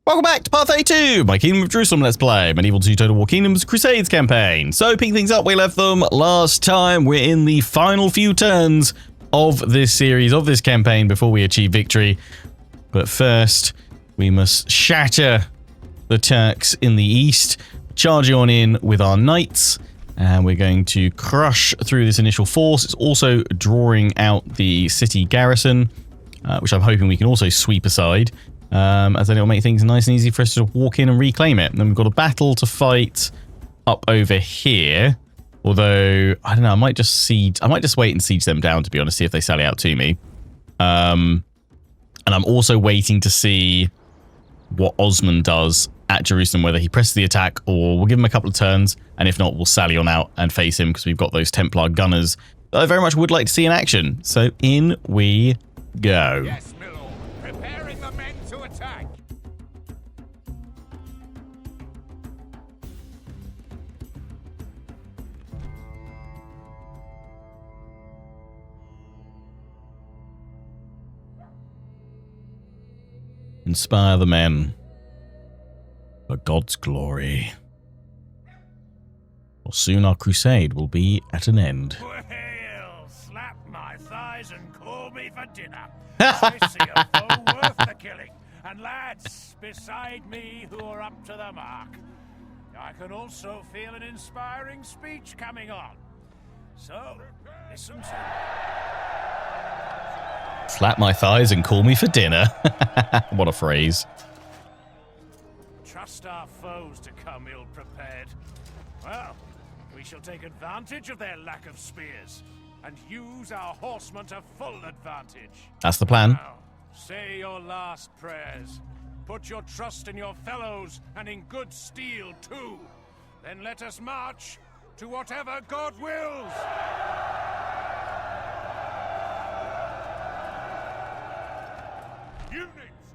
Welcome back to part 32, my Kingdom of Jerusalem Let's Play, Medieval 2 Total War Kingdoms Crusades campaign. So, picking things up, we left them last time. We're in the final few turns of this series, of this campaign, before we achieve victory. But first, we must shatter the Turks in the east, charging on in with our knights, and we're going to crush through this initial force. It's also drawing out the city garrison, which I'm hoping we can also sweep aside. As then it'll make things nice and easy for us to walk in and reclaim it. And then we've got a battle to fight up over here. Although, I don't know, I might just wait and siege them down, to be honest, see if they sally out to me. And I'm also waiting to see what Osman does at Jerusalem, whether he presses the attack or we'll give him a couple of turns. And if not, we'll sally on out and face him because we've got those Templar gunners that I very much would like to see in action. So in we go. Yes, my lord. Preparing the men to attack. Inspire the men for God's glory. Or soon our crusade will be at an end. Well, slap my thighs and call me for dinner. I see a foe worth the killing, and lads beside me who are up to the mark. I can also feel an inspiring speech coming on. So, listen to Slap my thighs and call me for dinner. What a phrase. Trust our foes to come ill-prepared. Well, we shall take advantage of their lack of spears and use our horsemen to full advantage. That's the plan. Now, say your last prayers. Put your trust in your fellows and in good steel too. Then let us march to whatever God wills. Units,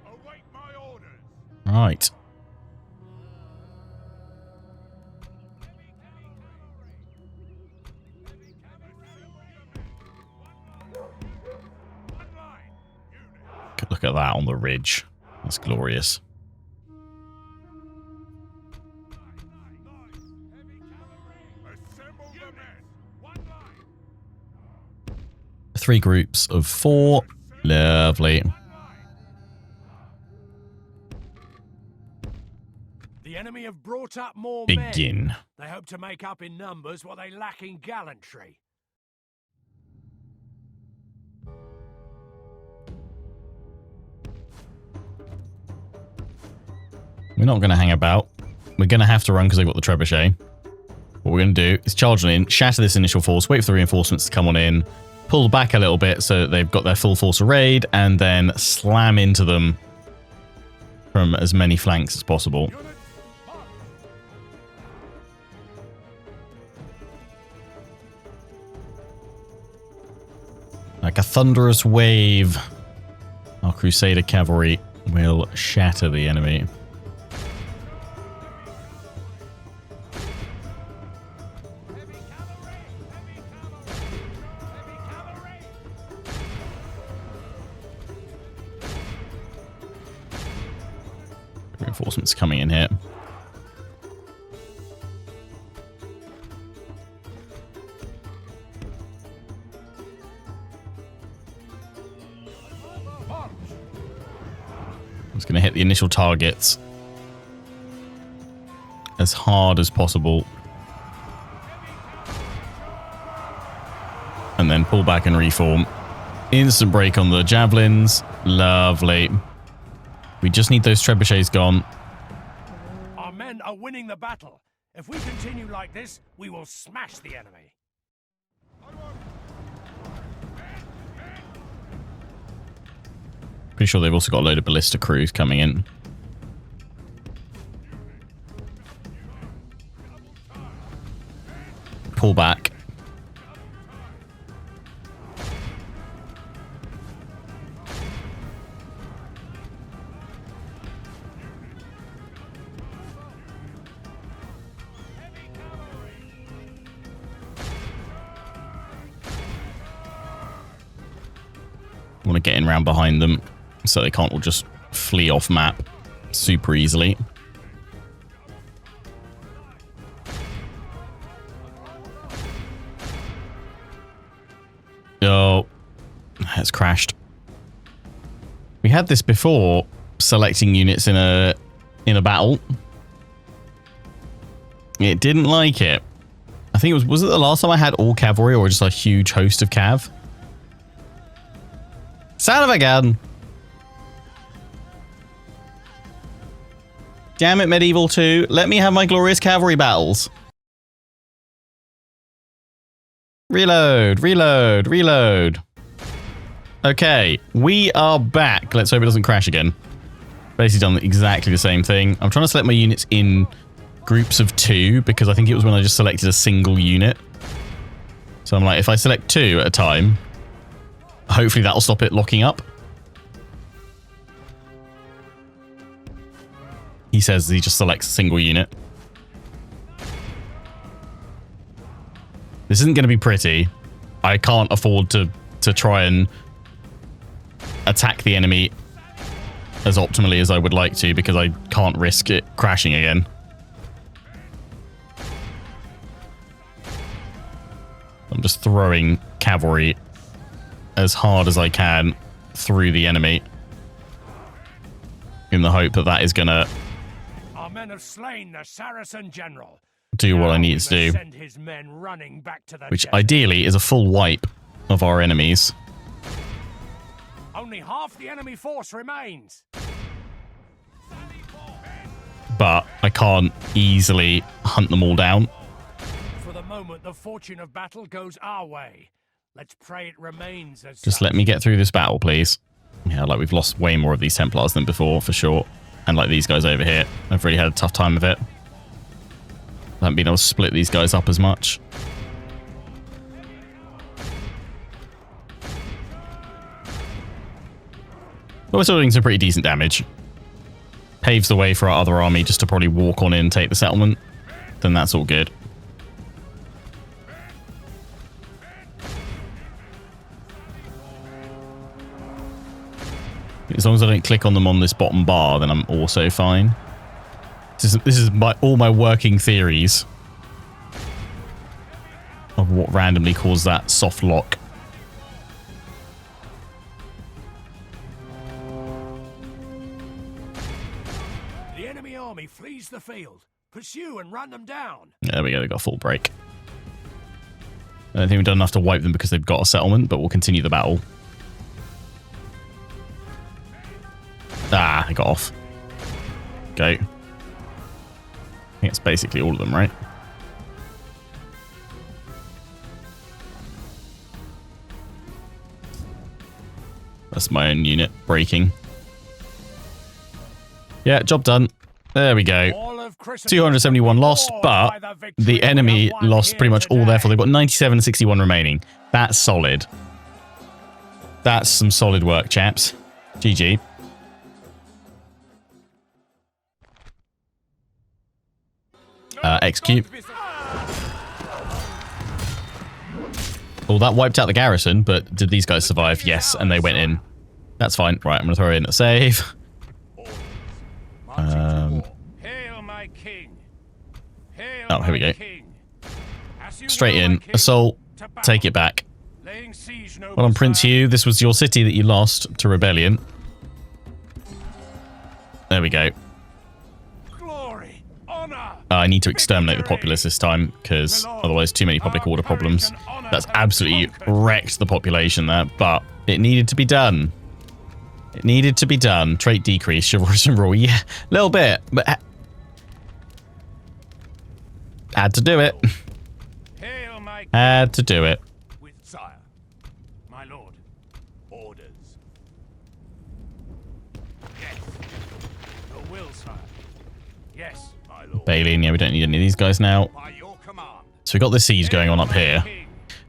await my orders. Right. Look at that on the ridge. That's glorious. Three groups of 4. Lovely. The enemy have brought up more Begin. men. They hope to make up in numbers what they lack in gallantry. We're not going to hang about. We're going to have to run because they've got the trebuchet. What we're going to do is charge on in, shatter this initial force, wait for the reinforcements to come on in, pull back a little bit so that they've got their full force arrayed, and then slam into them from as many flanks as possible. Like a thunderous wave, our Crusader cavalry will shatter the enemy. Reinforcements coming in here. I'm just going to hit the initial targets as hard as possible. And then pull back and reform. Instant break on the javelins. Lovely. We just need those trebuchets gone. Our men are winning the battle. If we continue like this, we will smash the enemy. Pretty sure they've also got a load of ballista crews coming in. Pull back. Want to get in round behind them so they can't all just flee off map. super easily. Oh, it's crashed. We had this before, selecting units in a battle. It didn't like it. I think it was it the last time I had all cavalry or just a huge host of cav? Son of a gun. Damn it, Medieval 2. Let me have my glorious cavalry battles. Reload, reload, reload. Okay, we are back. Let's hope it doesn't crash again. Basically done exactly the same thing. I'm trying to select my units in groups of 2 because I think it was when I just selected a single unit. So I'm like, if I select 2 at a time, hopefully that'll stop it locking up. He says he just selects a single unit. This isn't going to be pretty. I can't afford to try and attack the enemy as optimally as I would like to because I can't risk it crashing again. I'm just throwing cavalry as hard as I can through the enemy in the hope that that is going to men have slain the Saracen general. Do what I need to do. Send his men running back to the which desert. Ideally is a full wipe of our enemies. Only half the enemy force remains. But I can't easily hunt them all down. For the moment, the fortune of battle goes our way. Let's pray it remains as Just such. let me get through this battle, please. Yeah, like we've lost way more of these Templars than before, for sure. And like these guys over here, I've really had a tough time of it. I haven't been able to split these guys up as much. But we're still doing some pretty decent damage. Paves the way for our other army just to probably walk on in and take the settlement. Then that's all good. As long as I don't click on them on this bottom bar, then I'm also fine. This is all my working theories of what randomly caused that soft lock. The enemy army flees the field. Pursue and run them down. There we go, they got a full break. I don't think we've done enough to wipe them because they've got a settlement, but we'll continue the battle. Ah, they got off. Go. I think it's basically all of them, right? That's my own unit breaking. Yeah, job done. There we go. 271 lost, but the enemy lost pretty much all their force. They've got 97-61 remaining. That's solid. That's some solid work, chaps. GG. Execute. Well, that wiped out the garrison, but did these guys survive? Yes, and they went in. That's fine. Right, I'm going to throw in a save. Hail my king. Hail Oh, here we go. king. Straight in. Assault. Take it back. Well on, Prince Hugh. This was your city that you lost to rebellion. There we go. Glory, honor. I need to exterminate the populace this time, because otherwise too many public order problems. That's absolutely wrecked the population there, but it needed to be done. It needed to be done. Trait decrease, chivalrous and raw. Yeah, a little bit, but had to do it. Had to do it. With sire, my lord, orders. Yes, your will, sire. Yes, my lord. Balian, yeah, we don't need any of these guys now. By your command. So we've got the siege going on up here.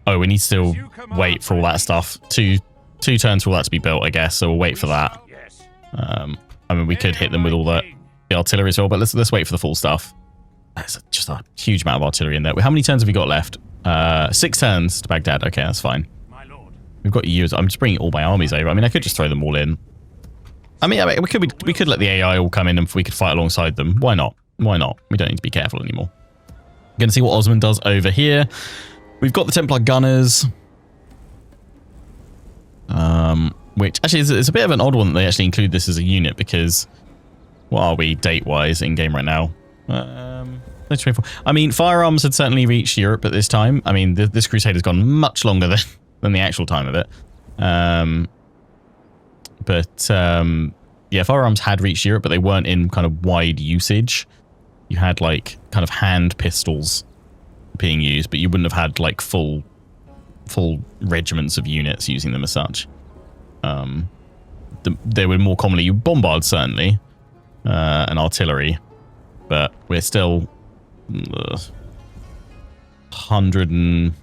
Oh, we need to still wait for all that stuff. Two turns for all that to be built, I guess, so we'll wait for that. Yes. I mean, we could hit them with all the artillery as well, but let's wait for the full stuff. That's just a huge amount of artillery in there. How many turns have we got left? 6 turns to Baghdad. Okay, that's fine. My lord. We've got years. I'm just bringing all my armies over. I mean, I could just throw them all in. I mean, we could let the AI all come in and we could fight alongside them. Why not? Why not? We don't need to be careful anymore. Going to see what Osman does over here. We've got the Templar Gunners. Which actually is a bit of an odd one that they actually include this as a unit because what are we date-wise in game right now? 2024. I mean, firearms had certainly reached Europe at this time. I mean, this crusade has gone much longer than the actual time of it. Yeah, firearms had reached Europe, but they weren't in kind of wide usage. You had like kind of hand pistols being used, but you wouldn't have had like full regiments of units using them as such. They were more commonly bombards certainly, and artillery, but we're still 100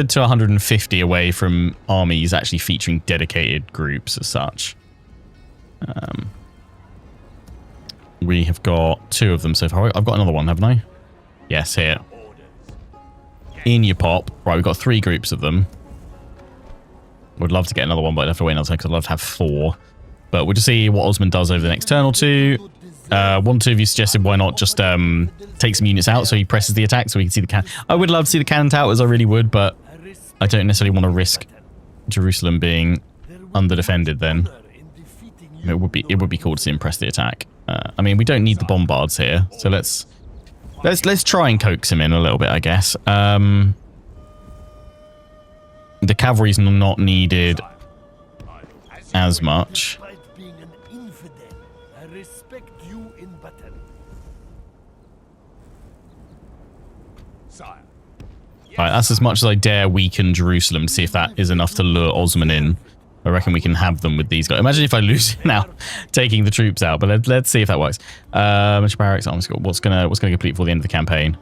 to 150 away from armies actually featuring dedicated groups as such. We have got 2 of them so far. I've got another one, haven't I? Yes, here. In your pop. Right, we've got 3 groups of them. Would love to get another one, but I'd have to wait another time because I'd love to have 4. But we'll just see what Osman does over the next turn or 2. One or two of you suggested why not just take some units out so he presses the attack so we can see the cannon. I would love to see the cannon towers, I really would, but I don't necessarily want to risk Jerusalem being under-defended then. It would be cool to see him press the attack. I mean, we don't need the bombards here, so let's try and coax him in a little bit, I guess. The cavalry's not needed as much. Right, that's as much as I dare weaken Jerusalem to see if that is enough to lure Osman in. I reckon we can have them with these guys. Imagine if I lose now, taking the troops out. But let's see if that works. Barracks, arms. What's gonna complete before the end of the campaign?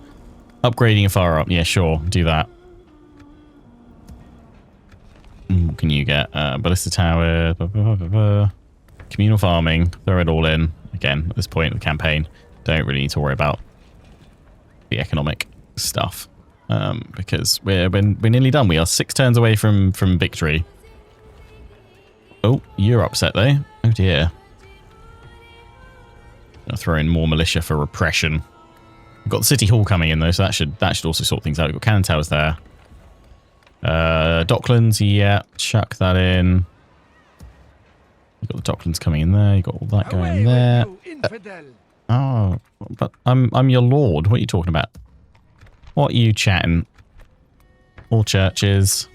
Upgrading a fire up. Yeah, sure, do that. What can you get? Ballista tower. Communal farming. Throw it all in. Again, at this point of the campaign, don't really need to worry about the economic stuff. Because we're nearly done. We are 6 turns away from victory. Oh, you're upset though. Oh dear. I'll throw in more militia for repression. We've got the city hall coming in though, so that should also sort things out. We've got cannon towers there. Docklands, yeah, chuck that in. You've got the Docklands coming in there. You've got all that going there. Oh, but I'm your lord. What are you talking about? What are you chatting? All churches.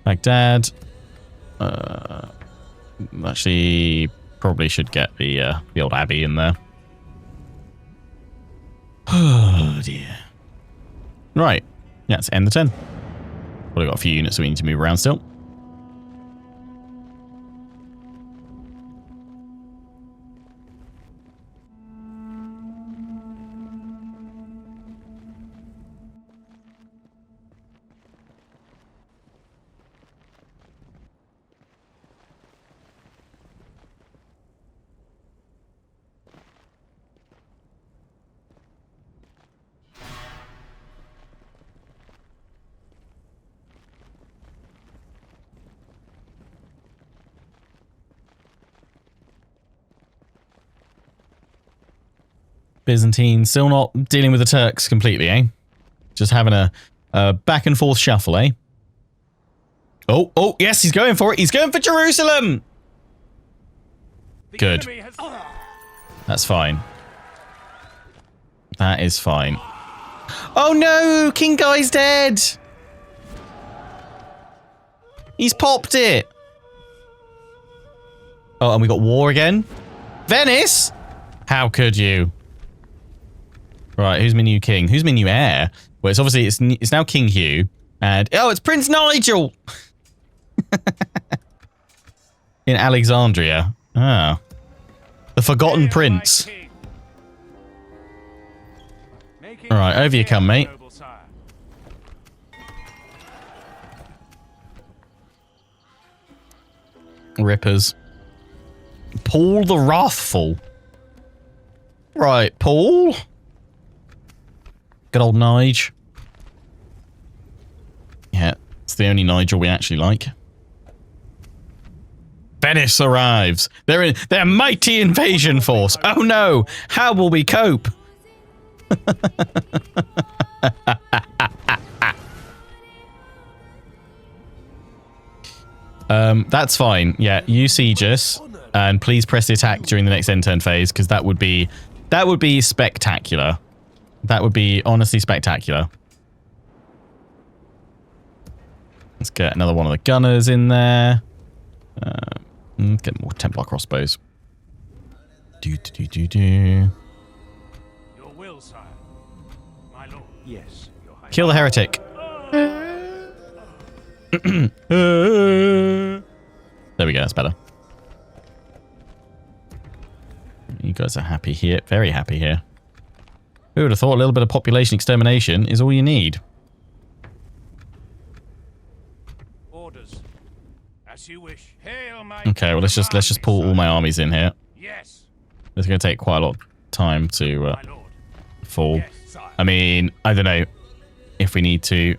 Baghdad. Actually, probably should get the old abbey in there. Oh dear. Right. Yeah, let's end the turn. Well, we've got a few units that we need to move around still. Byzantine still not dealing with the Turks completely, eh? Just having a back and forth shuffle, eh? Oh, yes, he's going for it. He's going for Jerusalem. Good. That's fine. That is fine. Oh no, King Guy's dead. He's popped it. Oh, and we got war again. Venice? How could you? Right, who's my new king? Who's my new heir? Well, it's obviously it's now King Hugh, and oh, it's Prince Nigel in Alexandria. Ah, the forgotten prince. All right, over you come, mate. Rippers. Paul the Wrathful. Right, Paul. Good old Nige. Yeah, it's the only Nigel we actually like. Venice arrives. They're in their mighty invasion force. Oh no! How will we cope? That's fine. Yeah, you siege us, and please press the attack during the next end turn phase, because that would be spectacular. That would be honestly spectacular. Let's get another one of the gunners in there. Get more Templar crossbows. Your will, sire. My lord. Yes, your highness. Kill the heretic. There we go, that's better. You guys are happy here. Very happy here. Who would have thought a little bit of population extermination is all you need? Orders. As you wish. Hail my Okay, well let's just pull all my armies in here. Yes. It's going to take quite a lot of time to My lord. fall. Yes, sire. I mean, I don't know if we need to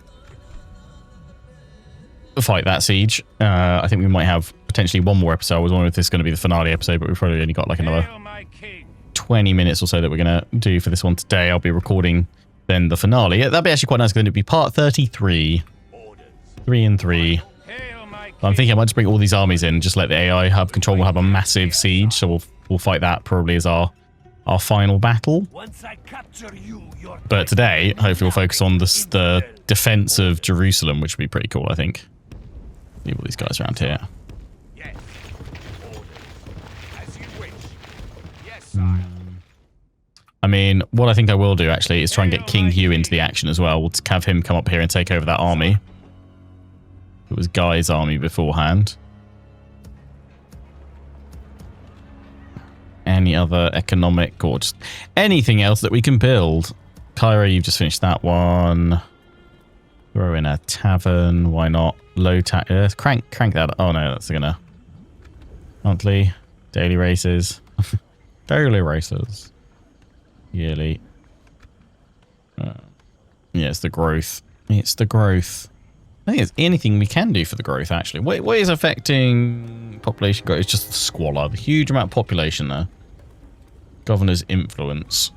fight that siege. I think we might have potentially one more episode. I was wondering if this is going to be the finale episode, but we've probably only got like another Hail my king. 20 minutes or so that we're going to do for this one today. I'll be recording then the finale. Yeah, that'd be actually quite nice because it'd be part 33. Orders. 3 and 3. Hail my king. I'm thinking I might just bring all these armies in, just let the AI have control. We'll have a massive siege, so we'll fight that probably as our final battle. Once I capture you, your But today, hopefully we'll focus on the defense of Jerusalem, which would be pretty cool, I think. Leave all these guys around here. Yes. Orders. As you wish. Yes, sire. I mean, what I think I will do, actually, is try and get King Hugh into the action as well. We'll have him come up here and take over that army. It was Guy's army beforehand. Any other economic or just anything else that we can build? Cairo, you've just finished that one. Throw in a tavern. Why not? Low tax. Crank that. Oh no, that's gonna. Monthly, daily races, daily races, yearly. Yeah, it's the growth. It's the growth. I think it's anything we can do for the growth. Actually, what is affecting population growth? It's just the squalor. The huge amount of population there. Governor's influence.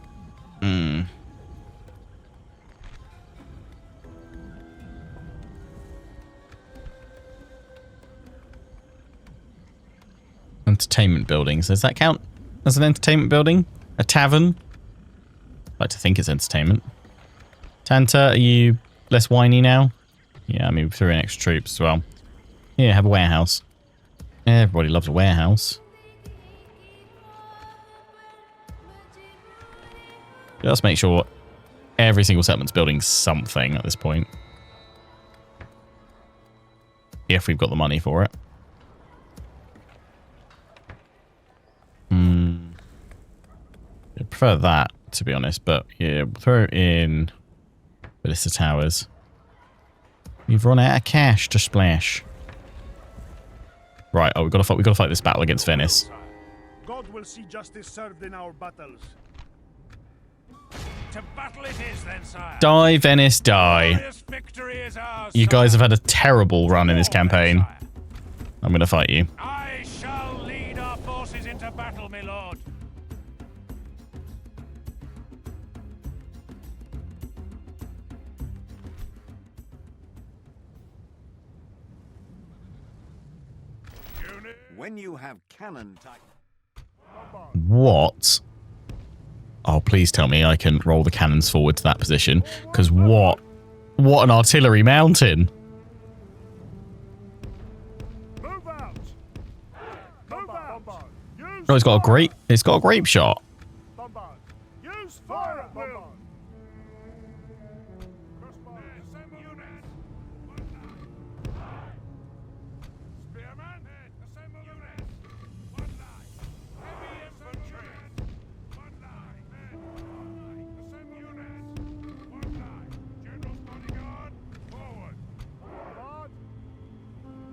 Entertainment buildings. Does that count as an entertainment building? A tavern? I'd like to think it's entertainment. Tanta, are you less whiny now? Yeah, I mean, we threw in extra troops as well. Here, have a warehouse. Everybody loves a warehouse. Just make sure every single settlement's building something at this point. If we've got the money for it. I prefer that, to be honest, but yeah, we'll throw in Ballista Towers. We've run out of cash to splash. Right, oh, we've got to fight this battle against Venice. God will see justice served in our battles. To battle it is then, sire. Die, Venice, die. Glorious victory is ours, You guys sire. have had a terrible run in this campaign. I'm going to fight you. I shall lead our forces into battle, my lord. When you have cannon type. What? Oh, please tell me I can roll the cannons forward to that position. Because what an artillery mountain. Move out. Move out. Use Oh, it's got a grape shot. bombard. Use fire at will. Assemble units. Spearman. Assemble units. One line. Heavy infantry. One line. Assemble units. One line. General's bodyguard. Forward.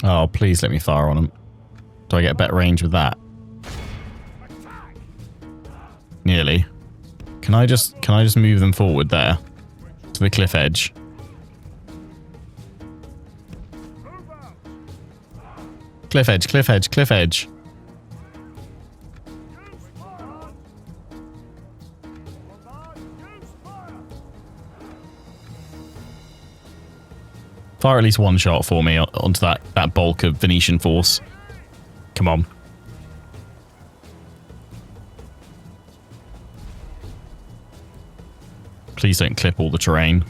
Oh, please let me fire on them. Do I get better range with that? Attack. Nearly. Can I just move them forward there to the cliff edge? Move out. cliff edge, cliff edge, cliff edge. Fire at least one shot for me onto that bulk of Venetian force. Come on. Please don't clip all the terrain.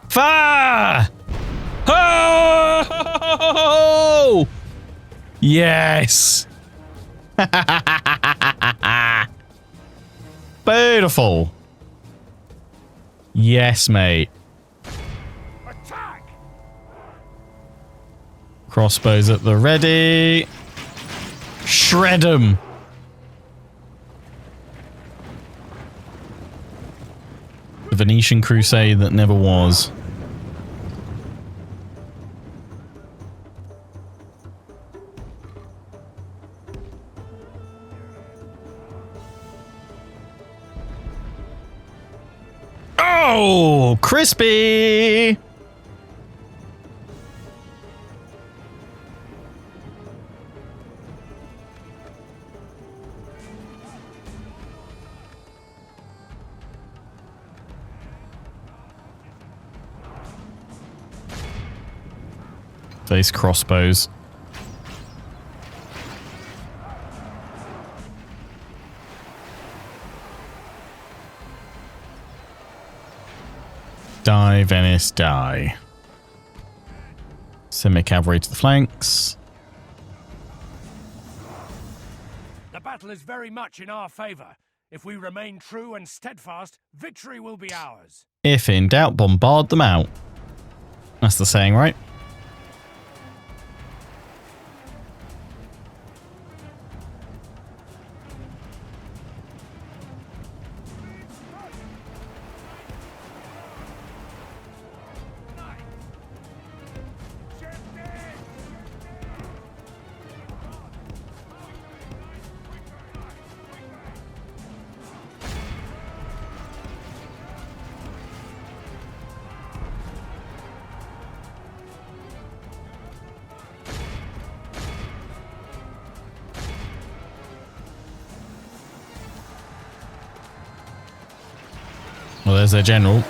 Fire! Oh! Yes! Beautiful. Yes, mate. Attack! Crossbows at the ready. Shred 'em. The Venetian crusade that never was. Oh, crispy! These crossbows. Die, Venice, die. Semi-cavalry to the flanks. The battle is very much in our favor. If we remain true and steadfast, victory will be ours. If in doubt, bombard them out. That's the saying, right? Well, there's their general. The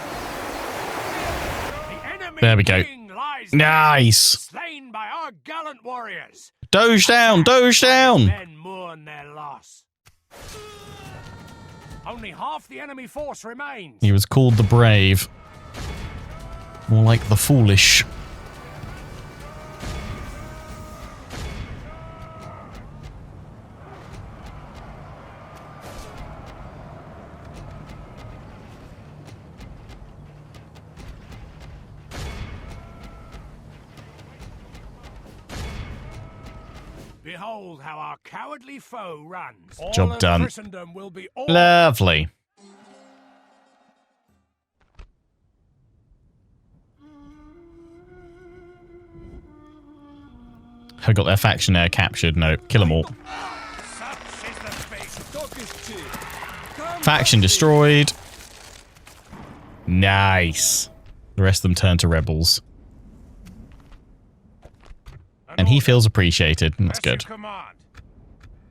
enemy There we go. king lies Nice. slain by our gallant warriors. Doge down, doge down. Men mourn their loss. Only half the enemy force remains. He was called the brave. More like the foolish. Behold how our cowardly foe runs. Job All of done. Christendom will be all Lovely. I got their faction there captured. No, kill them all. such is the fate. Faction destroyed. Nice. The rest of them turn to rebels. And he feels appreciated. That's Press your good. command.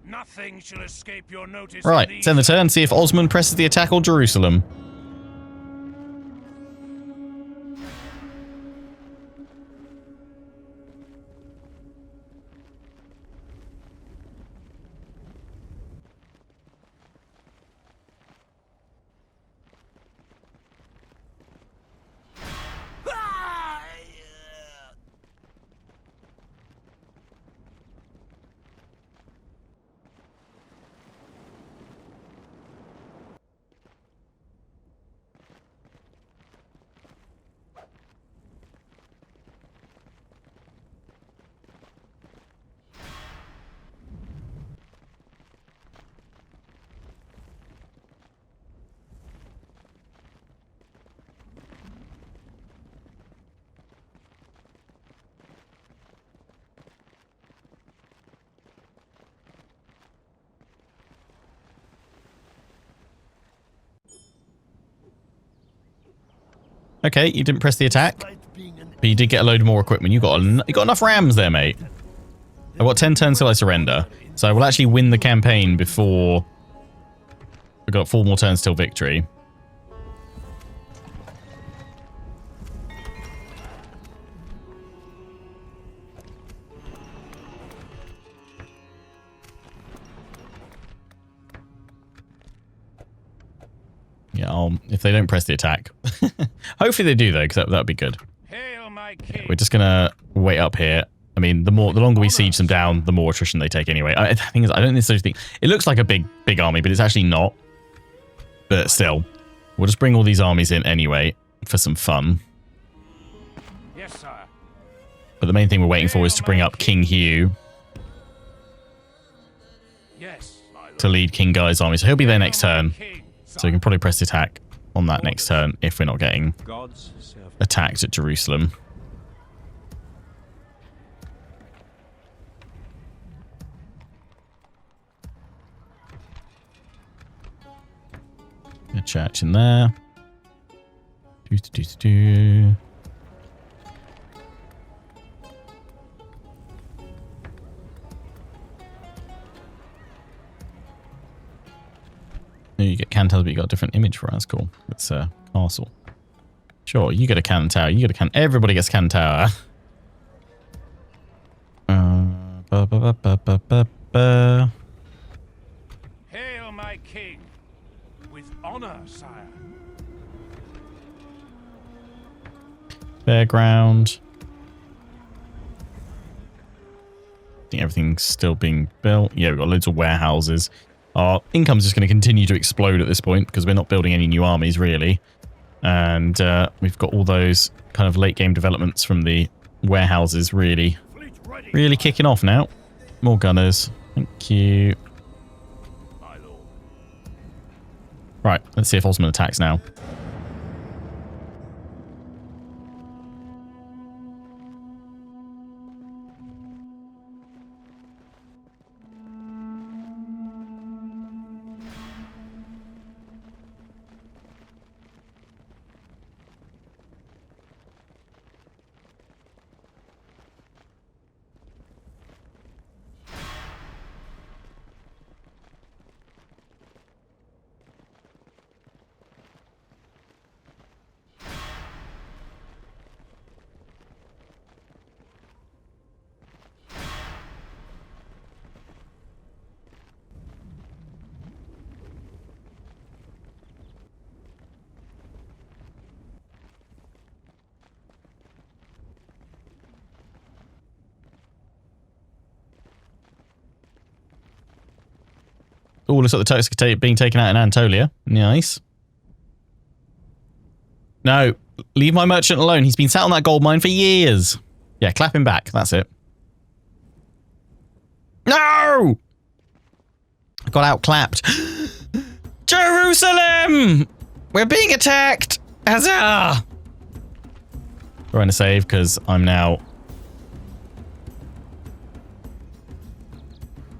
Nothing shall escape your notice. Right, in it's end the turn. See if Osman presses the attack on Jerusalem. Okay, you didn't press the attack. Despite being an But you did get a load more equipment. You got enough rams there, mate. I've got 10 turns till I surrender. So I will actually win the campaign before... We've got 4 more turns till victory. Yeah, if they don't press the attack. Hopefully they do, though, because that would be good. Hail, my king. Yeah, we're just going to wait up here. I mean, the longer we siege them down, the more attrition they take anyway. The thing is, I don't necessarily think... It looks like a big army, but it's actually not. But still, we'll just bring all these armies in anyway for some fun. Yes, sir. But the main thing we're waiting for is to bring up King Hugh. Yes, my lord. To lead King Guy's army. So he'll be there next turn. So we can probably press the attack on that next turn if we're not getting attacked at Jerusalem. A church in there. You get cannon towers, but you got a different image for it. That's cool. It's a castle. Sure, you get a cannon tower. You get a cannon. Everybody gets a cannon tower. Hail, my king. With honor, sire. Fairground. I think everything's still being built. Yeah, we've got loads of warehouses. Our income's just going to continue to explode at this point because we're not building any new armies, really. And we've got all those kind of late game developments from the warehouses really kicking off now. More gunners. Thank you. Right, let's see if Osman attacks now. Oh, looks like the Turks are being taken out in Anatolia. Nice. No, leave my merchant alone. He's been sat on that gold mine for years. Yeah, clap him back. That's it. No! I got outclapped. Jerusalem! We're being attacked! Huzzah! Trying to save because I'm now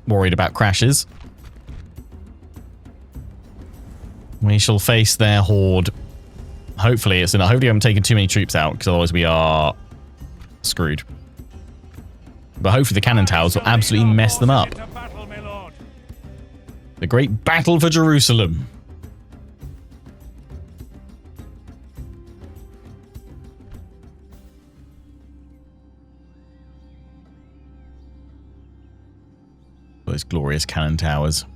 worried about crashes. We shall face their horde. Hopefully it's enough. Hopefully I haven't taken too many troops out, because otherwise we are screwed. But hopefully the cannon towers will absolutely mess them up. The great battle for Jerusalem. Those glorious cannon towers.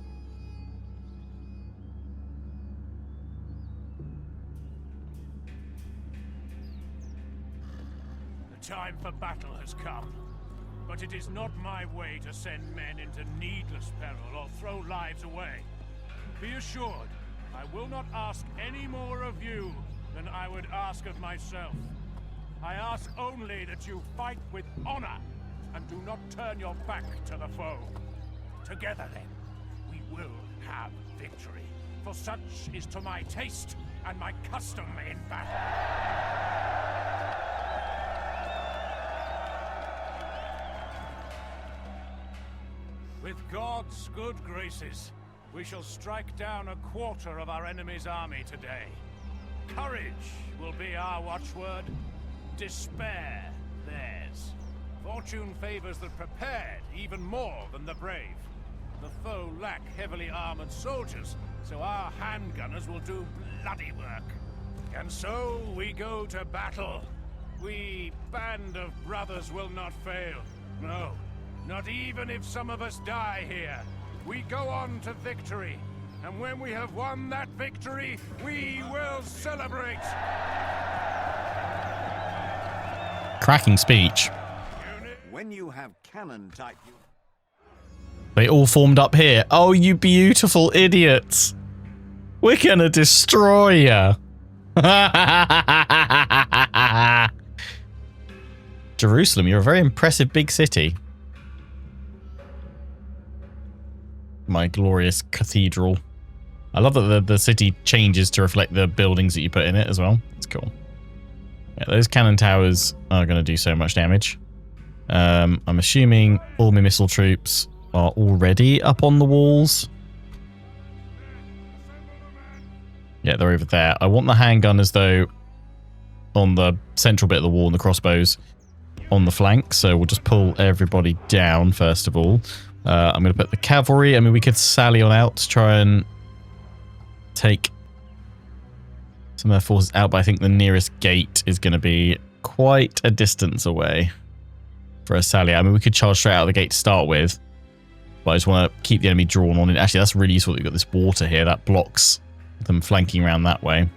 Time for battle has come, but it is not my way to send men into needless peril or throw lives away. Be assured, I will not ask any more of you than I would ask of myself. I ask only that you fight with honor and do not turn your back to the foe. Together then, we will have victory, for such is to my taste and my custom in battle. With God's good graces, we shall strike down a quarter of our enemy's army today. Courage will be our watchword. despair theirs. Fortune favors the prepared even more than the brave. The foe lack heavily armored soldiers, so our handgunners will do bloody work. And so we go to battle. We, band of brothers, will not fail. No, not even if some of us die here. We go on to victory. And when we have won that victory, we will celebrate. Cracking speech. When you have cannon type They all formed up here. Oh, you beautiful idiots. We're gonna destroy you. Jerusalem, you're a very impressive big city. My glorious cathedral. I love that the city changes to reflect the buildings that you put in it as well. It's cool. Yeah, those cannon towers are going to do so much damage. I'm assuming all my missile troops are already up on the walls. Yeah, they're over there. I want the handgunners, though, on the central bit of the wall and the crossbows on the flank. So we'll just pull everybody down, first of all. I'm going to put the cavalry. I mean, we could sally on out to try and take some of their forces out, but I think the nearest gate is going to be quite a distance away for a sally. I mean, we could charge straight out of the gate to start with, but I just want to keep the enemy drawn on it. Actually, that's really useful that we've got this water here. That blocks them flanking around that way.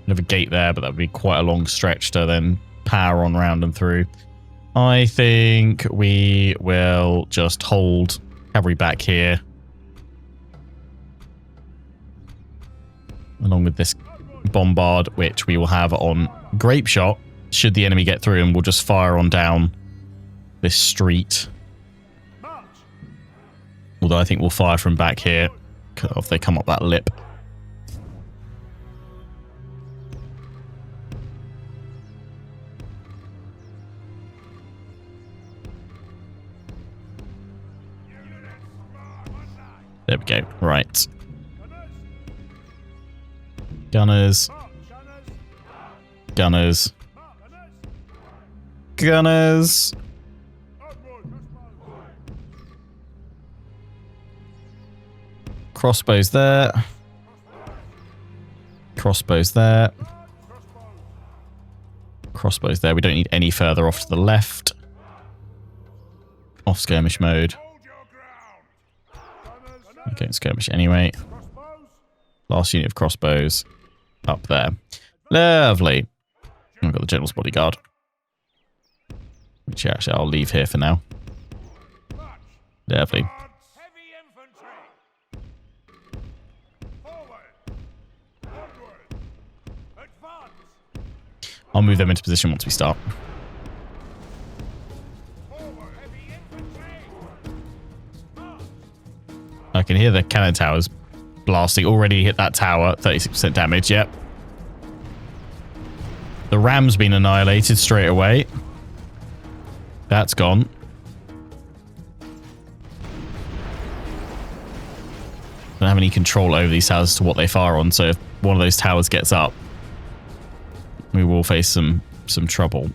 We have a gate there, but that would be quite a long stretch to then power on round and through. I think we will just hold cavalry back here, along with this bombard, which we will have on grape shot should the enemy get through, and we'll just fire on down this street. Although I think we'll fire from back here if they come up that lip. There we go. Right. Gunners. Gunners. Gunners. Crossbows there. Crossbows there. Crossbows there. We don't need any further off to the left. Off skirmish mode. Okay, skirmish anyway. Last unit of crossbows up there. Lovely. I've got the general's bodyguard, which actually I'll leave here for now. Lovely. I'll move them into position once we start. I can hear the cannon towers blasting. Already hit that tower. 36% damage, yep. The ram's been annihilated straight away. That's gone. Don't have any control over these towers to what they fire on, so if one of those towers gets up, we will face some trouble.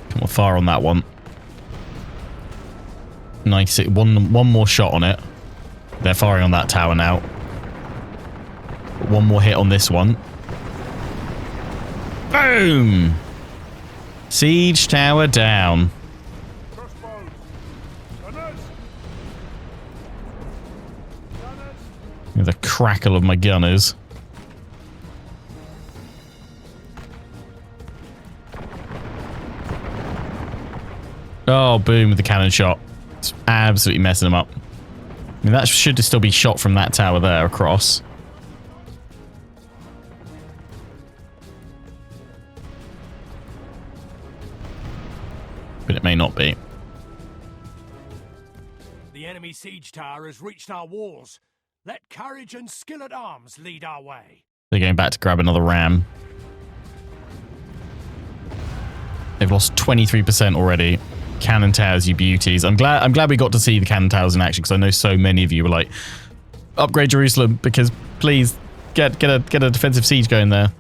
Come on, fire on that one. 96. One more shot on it. They're firing on that tower now. One more hit on this one. Boom! Siege tower down. With a crackle of my gunners. Oh, boom with the cannon shot. It's absolutely messing them up. I mean, that should still be shot from that tower there across. But it may not be. The enemy siege tower has reached our walls. Let courage and skill at arms lead our way. They're going back to grab another ram. They've lost 23% already. Cannon towers, you beauties. I'm glad we got to see the cannon towers in action because I know so many of you were like, upgrade Jerusalem because please get a defensive siege going there.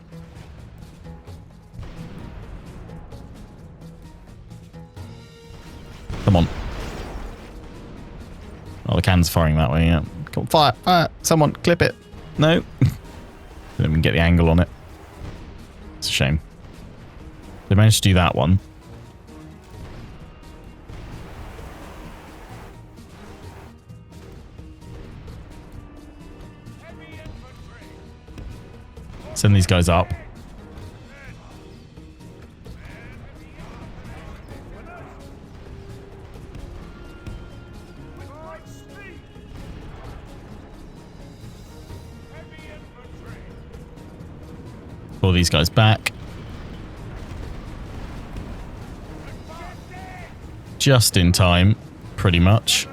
Come on. Oh, the cannon's firing that way, yeah. Come on, fire, fire. Someone, clip it. No. Then we can get the angle on it. It's a shame. They managed to do that one. Send these guys up. Pull these guys back. Just in time, pretty much.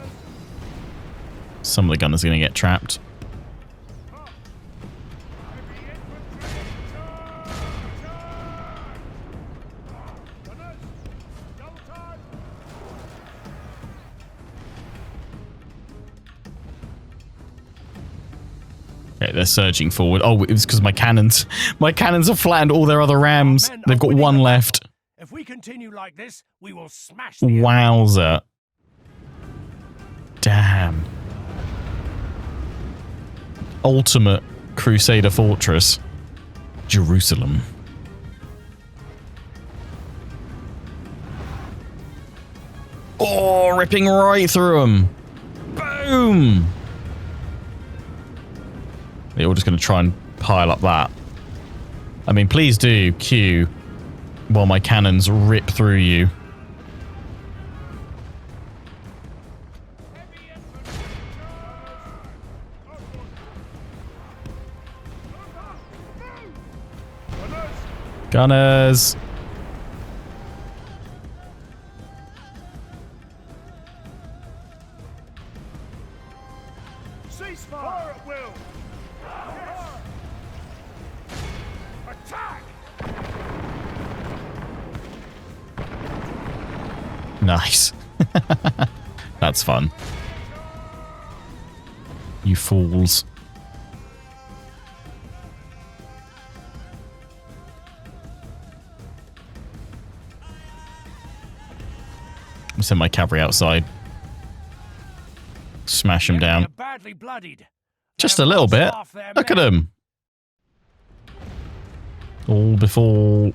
Some of the gunners are going to get trapped. Okay, they're surging forward. Oh, it was because my cannons have flattened all their other rams. They've got one left. If we continue like this, we will smash. Wowzer. Damn. Ultimate Crusader fortress. Jerusalem. Oh, ripping right through them. Boom. They're all just going to try and pile up that. I mean, please do Q while my cannons rip through you. Gunners. Ceasefire at will. Attack. Nice. That's fun. You fools. I'll send my cavalry outside. Smash them down. Badly bloodied. Just a little bit. Look at them. All before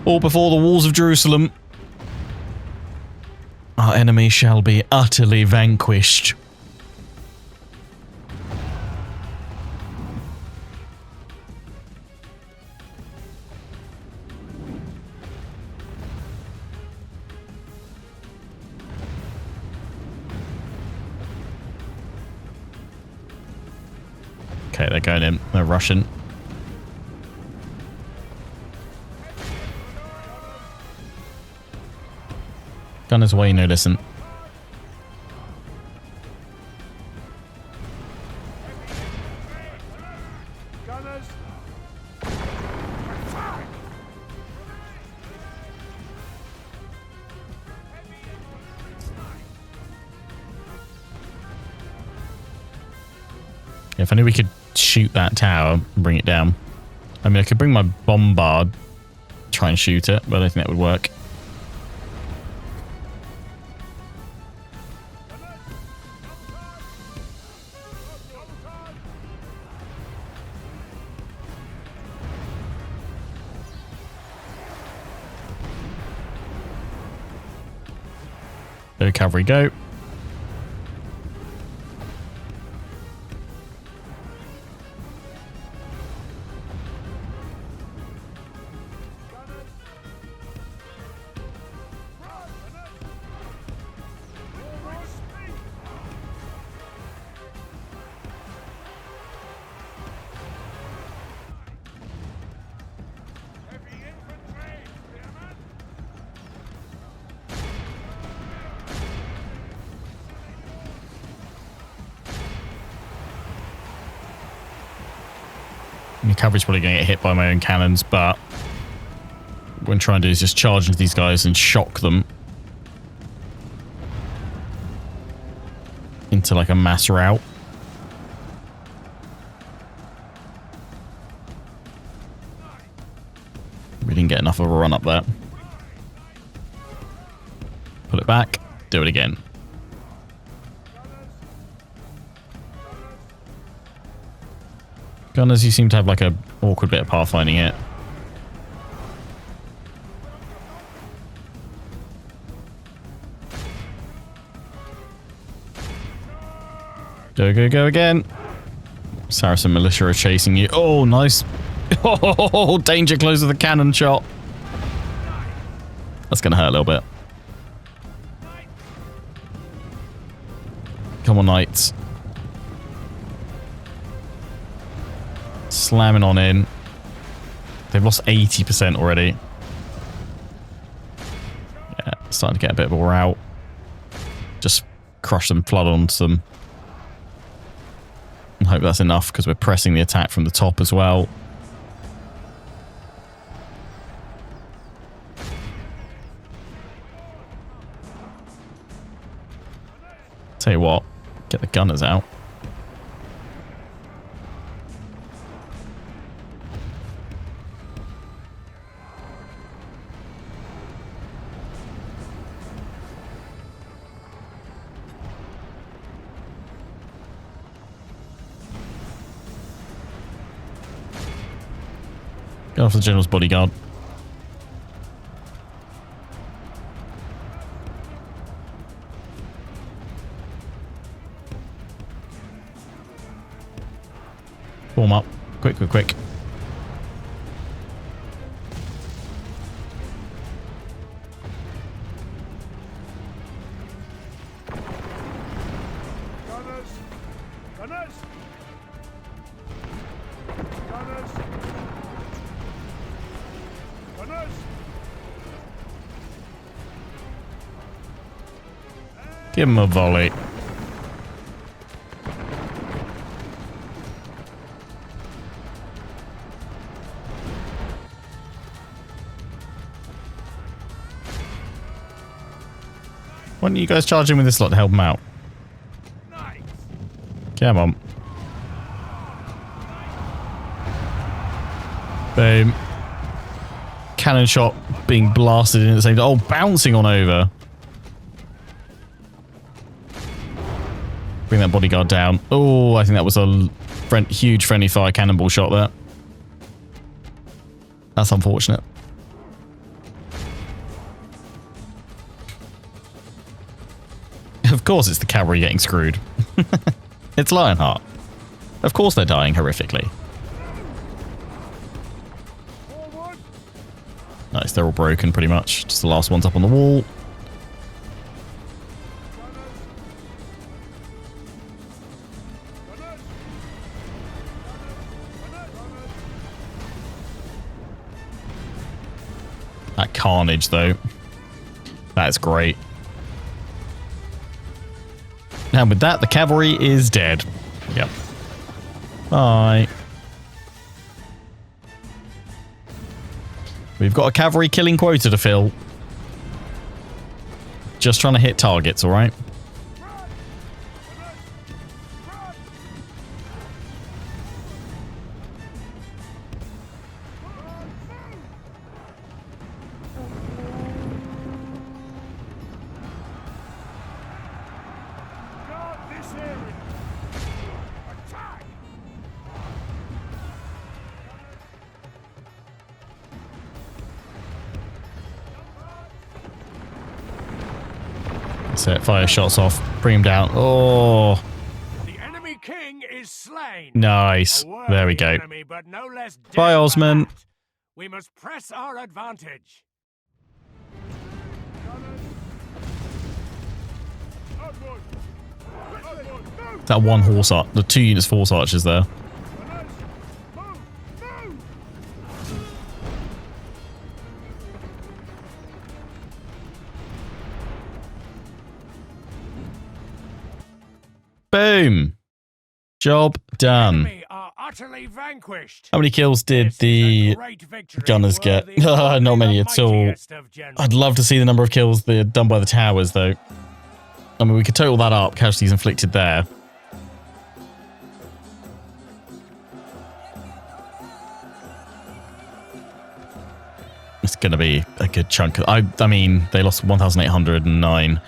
the walls of Jerusalem. Our enemy shall be utterly vanquished. Okay, they're going in. They're rushing. Gunners away, no listen. Gunners. If I knew we could shoot that tower and bring it down. I mean, I could bring my bombard, try and shoot it, but I don't think that would work. Go cavalry, go. My cavalry's probably going to get hit by my own cannons, but going to try and do is just charge into these guys and shock them into like a mass rout. We didn't get enough of a run up there. Put it back. Do it again. Gunners, you seem to have like a awkward bit of pathfinding it. Go, go, go again. Saracen militia are chasing you. Oh, nice. Oh, danger close with a cannon shot. That's going to hurt a little bit. Come on, knights. Slamming on in. They've lost 80% already. Yeah, starting to get a bit of a rout. Just crush them, flood onto them. And hope that's enough because we're pressing the attack from the top as well. Tell you what, get the gunners out. Go off the general's bodyguard. Form up. Quick, quick, quick. Gunners! Gunners! Gunners! Gunners! Give him a volley. Why don't you guys charge in with this lot to help him out? Come on. Boom. Cannon shot being blasted in at the same time. Oh, bouncing on over. Bring that bodyguard down. Oh, I think that was a huge friendly fire cannonball shot there. That's unfortunate. Of course it's the cavalry getting screwed. It's Lionheart. Of course they're dying horrifically. Nice, they're all broken pretty much. Just the last one's up on the wall. That carnage though. That's great. And with that, the cavalry is dead. Yep. Bye. We've got a cavalry killing quota to fill. Just trying to hit targets, alright? Set fire shots off. Bring him down. Oh. The enemy king is slain. Nice. There we go. Enemy, but no less Bye, Osman. We must press our advantage. That one horse archer, the 2 units of horse archers there. Boom. Job done. Enemy are utterly vanquished. How many kills did the gunners get? Not many at all. I'd love to see the number of kills they're done by the towers, though. I mean, we could total that up. Casualties inflicted there. It's going to be a good chunk. I mean, they lost 1,809.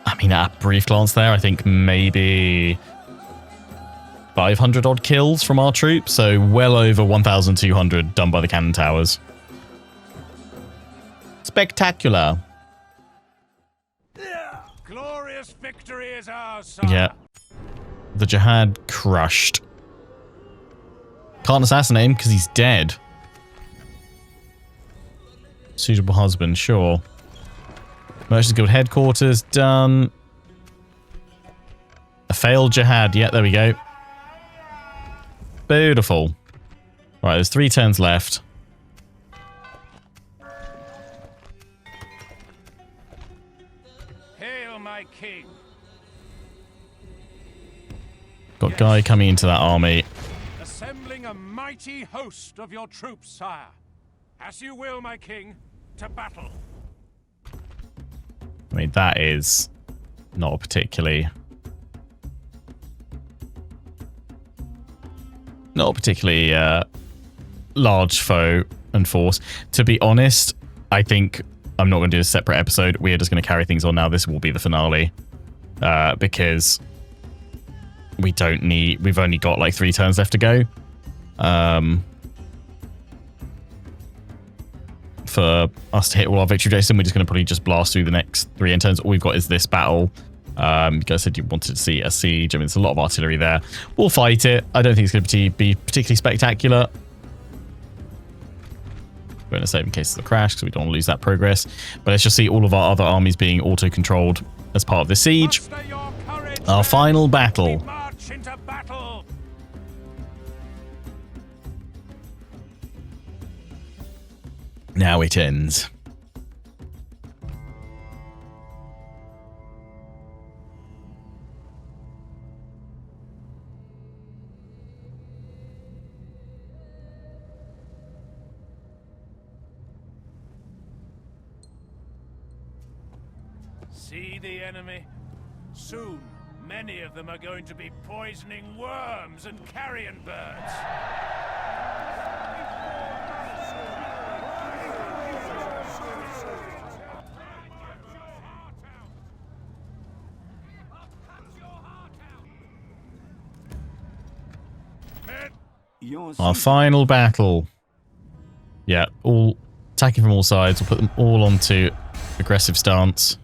I mean, at a brief glance there, I think maybe 500 odd kills from our troops. So well over 1,200 done by the cannon towers. Spectacular. Glorious victory is ours, sire. Yeah. The Jihad crushed. Can't assassinate him because he's dead. Suitable husband, sure. Merchants Guild headquarters done. A failed Jihad. Yeah, there we go. Beautiful. Right, there's 3 turns left. Hail, my king. Got Guy coming into that army. Assembling a mighty host of your troops, sire. As you will, my king, to battle. I mean, that is not a particularly large foe and force. To be honest, I think I'm not going to do a separate episode. We are just going to carry things on now. This will be the finale because we've only got like 3 turns left to go. For us to hit all our victory Jason, we're just going to probably just blast through the next 3 end turns. All we've got is this battle. You guys said you wanted to see a siege. I mean, there's a lot of artillery there. We'll fight it. I don't think it's going to be particularly spectacular. We're going to save in case of the crash because we don't want to lose that progress. But let's just see all of our other armies being auto-controlled as part of the siege. Our final battle. March into battle. Now it ends. See the enemy? Soon, many of them are going to be poisoning worms and carrion birds. Our final battle. Yeah, all attacking from all sides. We'll put them all onto aggressive stance.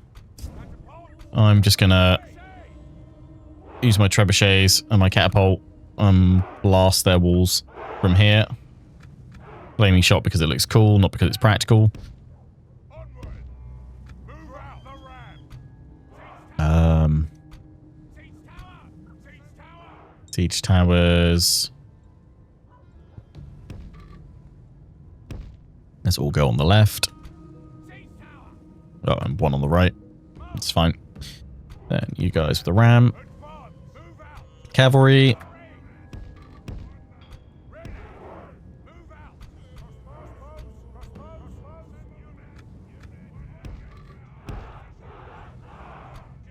I'm just going to use my trebuchets and my catapult and blast their walls from here. Flaming shot because it looks cool, not because it's practical. Siege towers. Let's all go on the left. Oh, and one on the right. That's fine. Then you guys with the ram. Cavalry.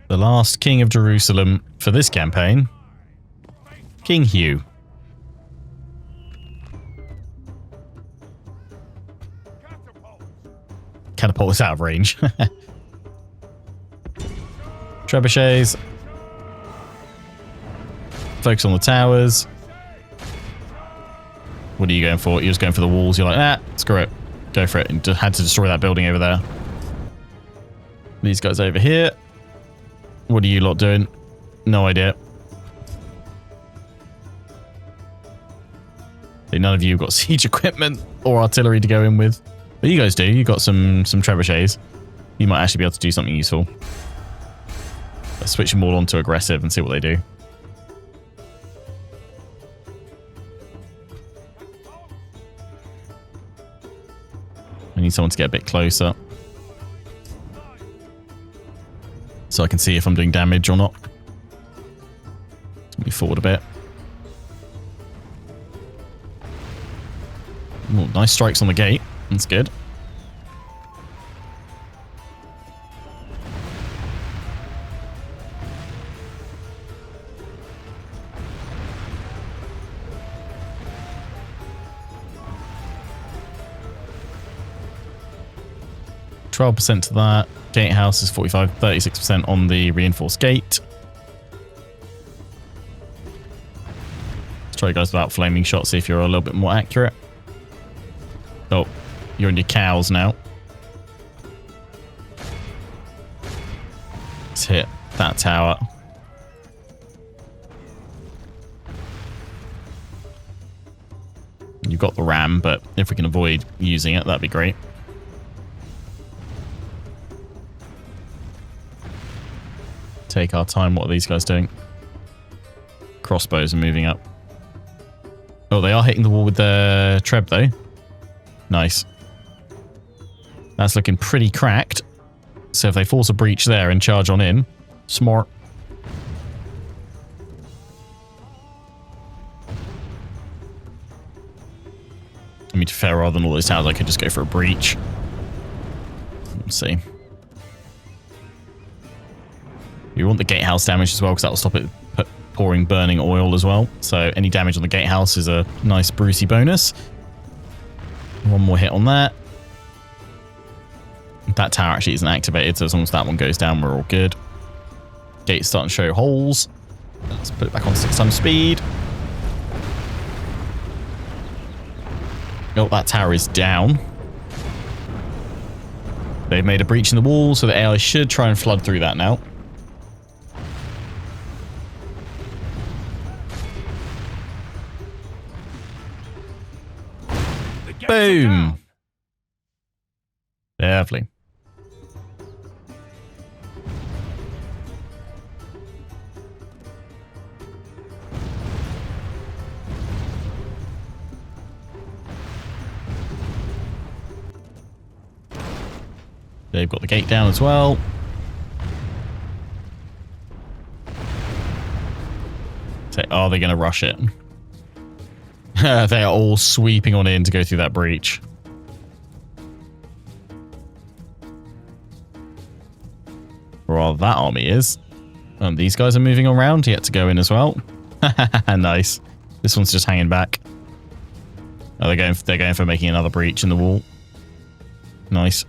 The last king of Jerusalem for this campaign, King Hugh. Catapult is out of range. Trebuchets. Focus on the towers. What are you going for? You're just going for the walls. You're like, nah, screw it. Go for it. And just had to destroy that building over there. These guys over here. What are you lot doing? No idea. None of you have got siege equipment or artillery to go in with. But you guys do. You got some trebuchets. You might actually be able to do something useful. Let's switch them all onto aggressive and see what they do. I need someone to get a bit closer, so I can see if I'm doing damage or not. Let's move forward a bit. Ooh, nice strikes on the gate. That's good. %, to that. Gatehouse is 36% on the reinforced gate. Let's try guys without flaming shots, see if you're a little bit more accurate. Oh, you're on your cows now. Let's hit that tower. You've got the ram, but if we can avoid using it, that'd be great. Take our time. What are these guys doing? Crossbows are moving up. Oh, they are hitting the wall with the Treb, though. Nice. That's looking pretty cracked. So if they force a breach there and charge on in, smart. I mean, to be fair, rather than all those towers, I could just go for a breach. Let's see. You want the gatehouse damage as well, because that will stop it pouring burning oil as well. So any damage on the gatehouse is a nice Brucey bonus. One more hit on that. That tower actually isn't activated, so as long as that one goes down, we're all good. Gate's starting to show holes. Let's put it back on 6 times speed. Oh, that tower is down. They've made a breach in the wall, so the AI should try and flood through that now. Boom. Lovely. They've got the gate down as well. So, are they going to rush it? They are all sweeping on in to go through that breach. Well, that army is. These guys are moving around yet to go in as well. Nice. This one's just hanging back. Oh, they're going for making another breach in the wall. Nice.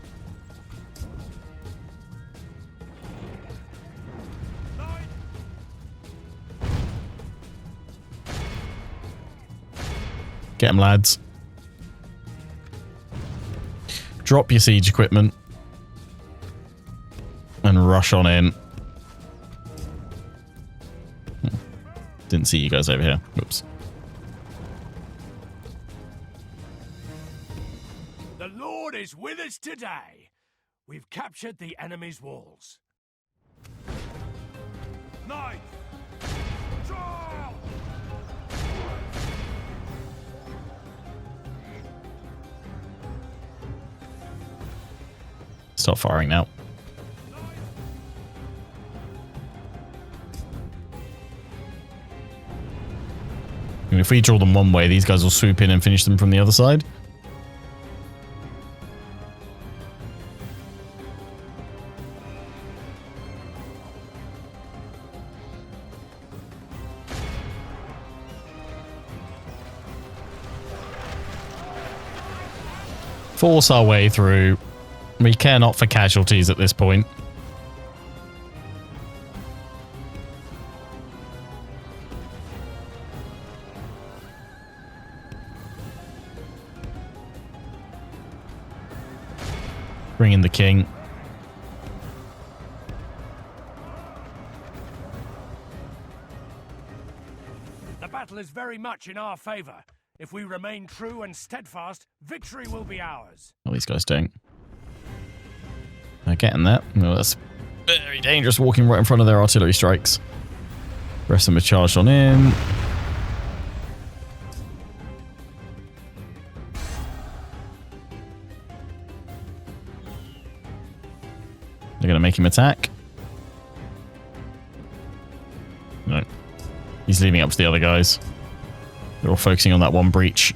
Get them, lads. Drop your siege equipment. And rush on in. Didn't see you guys over here. Whoops. The Lord is with us today. We've captured the enemy's walls. Knife! Draw! Stop firing now. I mean, if we draw them one way, these guys will swoop in and finish them from the other side. Force our way through. We care not for casualties at this point. Bring in the king. The battle is very much in our favor. If we remain true and steadfast, victory will be ours. All these guys don't. They're getting that. No, that's very dangerous, walking right in front of their artillery strikes. The rest of them are charged on in. They're going to make him attack. No. He's leaving up to the other guys. They're all focusing on that one breach.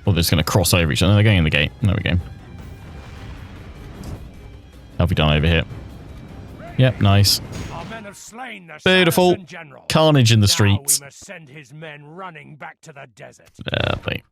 Or they're just going to cross over each other. They're going in the gate. There we go. How have we done over here? Yep, nice. Our men have slain the Beautiful. Saracen general. Carnage in the Now streets. we must send his men running back to the desert. Lovely.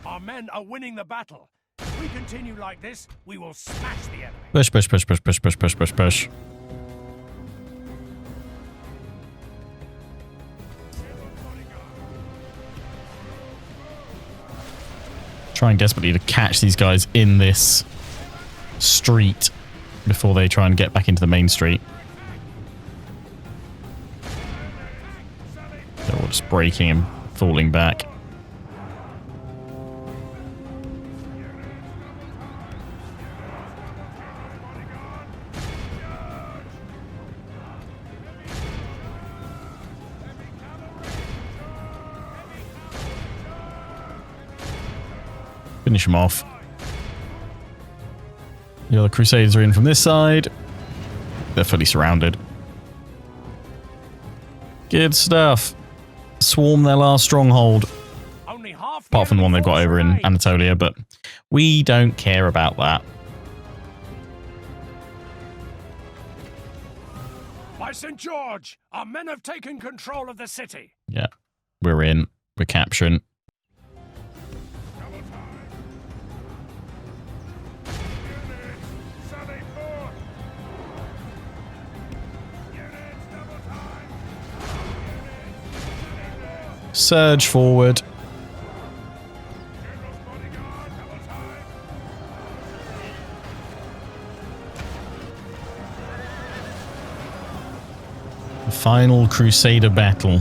Our men are winning the battle. If we continue like this, we will smash the enemy. Push, push, push, push, push, push, push, push, push. Trying desperately to catch these guys in this street before they try and get back into the main street. They're all just breaking and falling back. Finish them off. The other Crusades are in from this side. They're fully surrounded. Good stuff. Swarm their last stronghold. Only half Apart from the one they've got over in Anatolia, but we don't care about that. By St. George, our men have taken control of the city. Yeah, we're in. We're capturing. Surge forward. The final Crusader battle.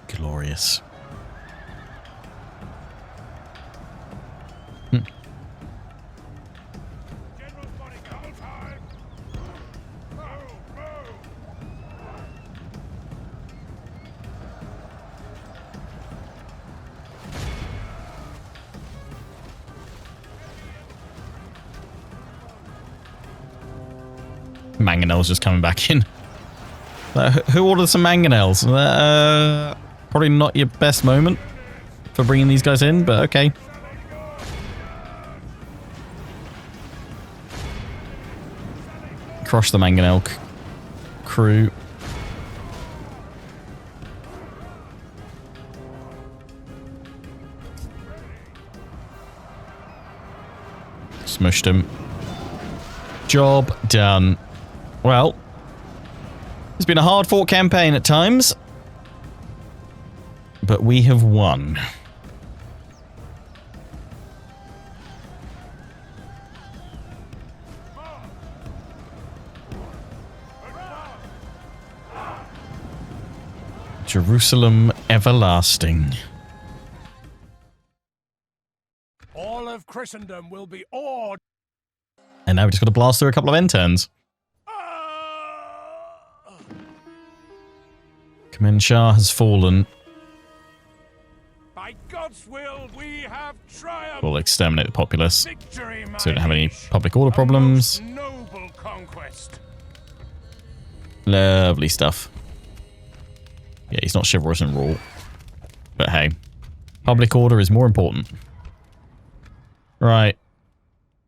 Glorious. Mangonels just coming back in. Who ordered some mangonels? Probably not your best moment for bringing these guys in, but okay. Crush the mangonel crew. Smushed him. Job done. Well, it's been a hard-fought campaign at times, but we have won. Jerusalem everlasting. All of Christendom will be awed. And now we just got to blast through a couple of end turns. Kamen Shah has fallen. By God's will, we have triumphed. We'll exterminate the populace. Victory, my So we don't have any liege. public order A problems. most noble conquest. Lovely stuff. Yeah, he's not chivalrous and raw. But hey, public order is more important. Right.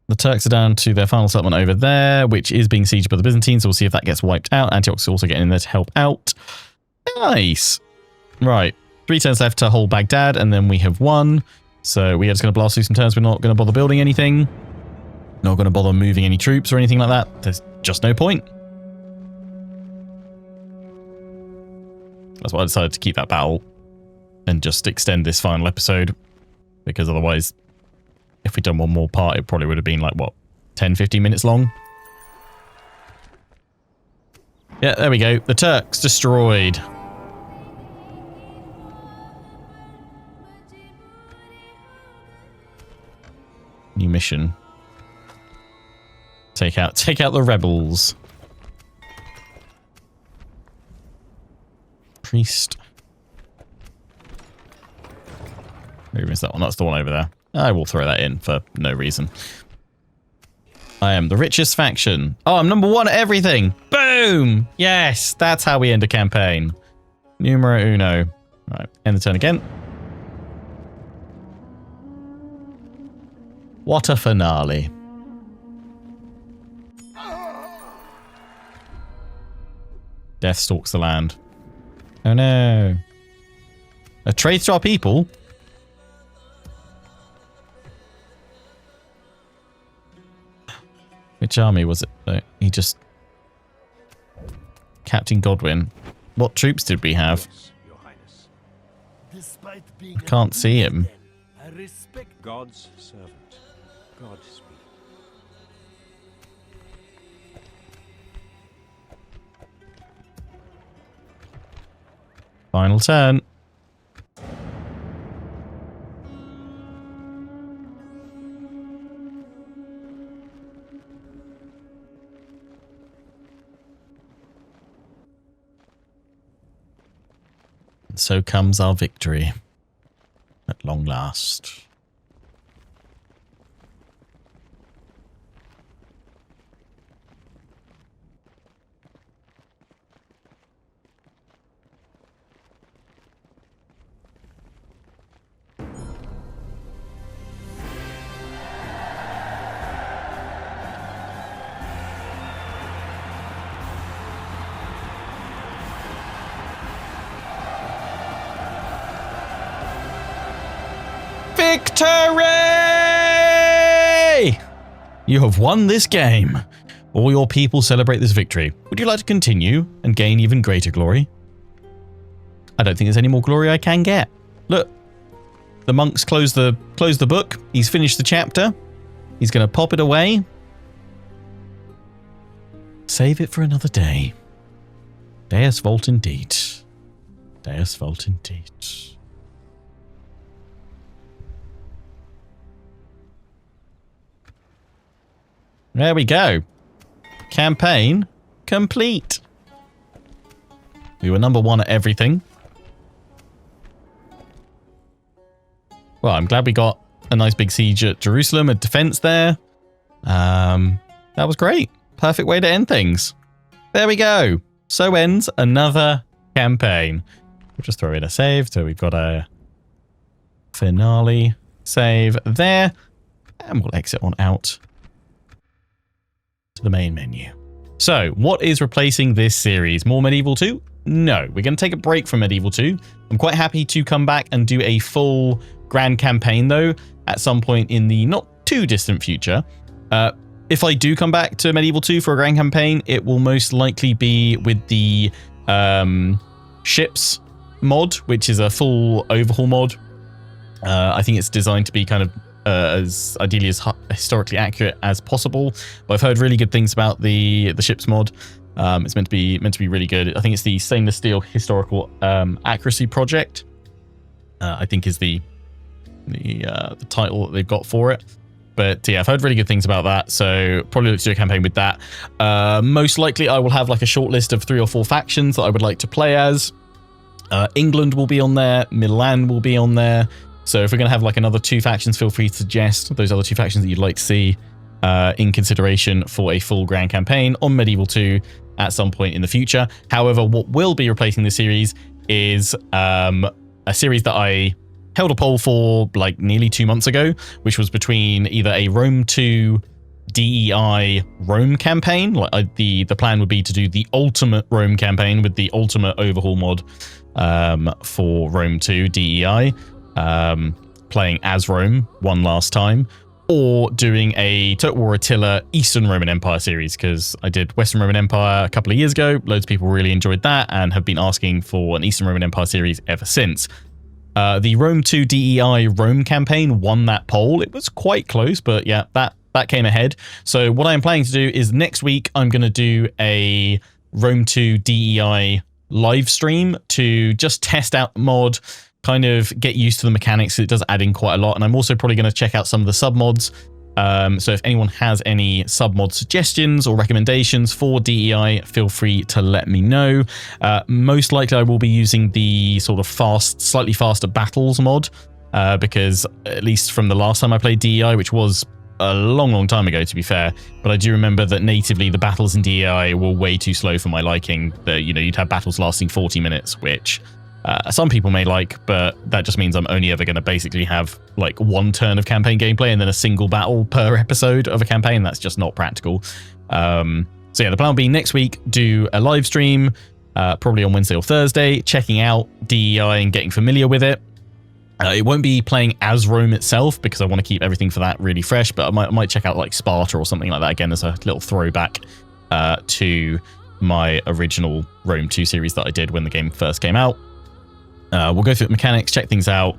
The Turks are down to their final settlement over there, which is being sieged by the Byzantines. So we'll see if that gets wiped out. Antioch's also getting in there to help out. Nice. Right. 3 turns left to hold Baghdad, and then we have won. So we are just going to blast through some turns. We're not going to bother building anything. Not going to bother moving any troops or anything like that. There's just no point. That's why I decided to keep that battle and just extend this final episode. Because otherwise, if we'd done one more part, it probably would have been like, what, 10, 15 minutes long? Yeah, there we go. The Turks destroyed. New mission. Take out the rebels. Priest. Maybe it's that one. That's the one over there. I will throw that in for no reason. I am the richest faction. Oh, I'm number 1 at everything. Boom! Yes, that's how we end a campaign. Numero uno. Right, end the turn again. What a finale. Death stalks the land. Oh no. A traitor to our people? Which army was it? He just... Captain Godwin. What troops did we have? I can't see him. I respect God's servant. Godspeed. Final turn. And so comes our victory. At long last. Victory! You have won this game. All your people celebrate this victory. Would you like to continue and gain even greater glory? I don't think there's any more glory I can get. Look, the monk's closed the book. He's finished the chapter. He's going to pop it away. Save it for another day. DEUS VULT indeed. DEUS VULT indeed. There we go. Campaign complete. We were number 1 at everything. Well, I'm glad we got a nice big siege at Jerusalem, a defense there. That was great. Perfect way to end things. There we go. So ends another campaign. We'll just throw in a save. So we've got a finale save there. And we'll exit on out to the main menu. So, what is replacing this series? More Medieval 2? No, we're going to take a break from Medieval 2. I'm quite happy to come back and do a full grand campaign, though, at some point in the not too distant future. If I do come back to Medieval 2 for a grand campaign, it will most likely be with the ships mod, which is a full overhaul mod. I think it's designed to be kind of as ideally as historically accurate as possible. But I've heard really good things about the ships mod. It's meant to be really good. I think it's the Stainless Steel Historical Accuracy Project. I think is the title that they've got for it. But yeah, I've heard really good things about that, so probably look to do a campaign with that. Most likely I will have like a short list of 3 or 4 factions that I would like to play as. England will be on there, Milan will be on there. So if we're going to have like another 2 factions, feel free to suggest those other 2 factions that you'd like to see in consideration for a full grand campaign on Medieval 2 at some point in the future. However, what will be replacing this series is a series that I held a poll for like nearly 2 months ago, which was between either a Rome 2 DEI Rome campaign. Like the plan would be to do the ultimate Rome campaign with the ultimate overhaul mod for Rome 2 DEI. Playing as Rome one last time, or doing a Total War Attila Eastern Roman Empire series, because I did Western Roman Empire a couple of years ago. Loads of people really enjoyed that and have been asking for an Eastern Roman Empire series ever since. The Rome 2 DEI Rome campaign won that poll. It was quite close, but yeah, that came ahead. So what I'm planning to do is next week I'm going to do a Rome 2 DEI live stream to just test out the mod, kind of get used to the mechanics. It does add in quite a lot, and I'm also probably going to check out some of the sub mods So if anyone has any submod suggestions or recommendations for DEI, feel free to let me know. Most likely I will be using the sort of slightly faster battles mod, because at least from the last time I played DEI, which was a long time ago to be fair, but I do remember that natively the battles in DEI were way too slow for my liking. You'd have battles lasting 40 minutes, which some people may like, but that just means I'm only ever going to basically have like one turn of campaign gameplay and then a single battle per episode of a campaign. That's just not practical. So yeah, the plan will be next week, do a live stream, probably on Wednesday or Thursday, checking out DEI and getting familiar with it. It won't be playing as Rome itself because I want to keep everything for that really fresh, but I might check out like Sparta or something like that again as a little throwback to my original Rome 2 series that I did when the game first came out. We'll go through the mechanics, check things out,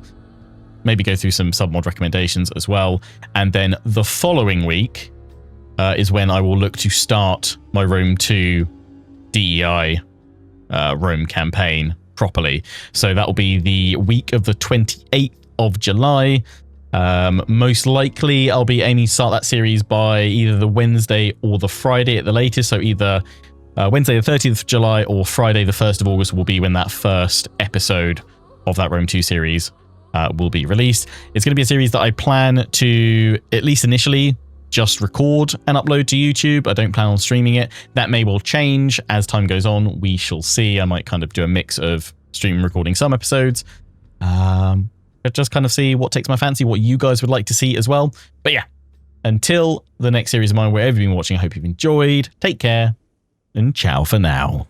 maybe go through some submod recommendations as well. And then the following week is when I will look to start my Rome 2 DEI Rome campaign properly. So that will be the week of the 28th of July. Most likely I'll be aiming to start that series by either the Wednesday or the Friday at the latest. So either Wednesday the 30th of July or Friday the 1st of August will be when that first episode of that Rome 2 series will be released. It's going to be a series that I plan to, at least initially, just record and upload to YouTube. I don't plan on streaming it. That may well change as time goes on. We shall see. I might kind of do a mix of stream recording some episodes. But just kind of see what takes my fancy, what you guys would like to see as well. But yeah, until the next series of mine, wherever you've been watching, I hope you've enjoyed. Take care and ciao for now.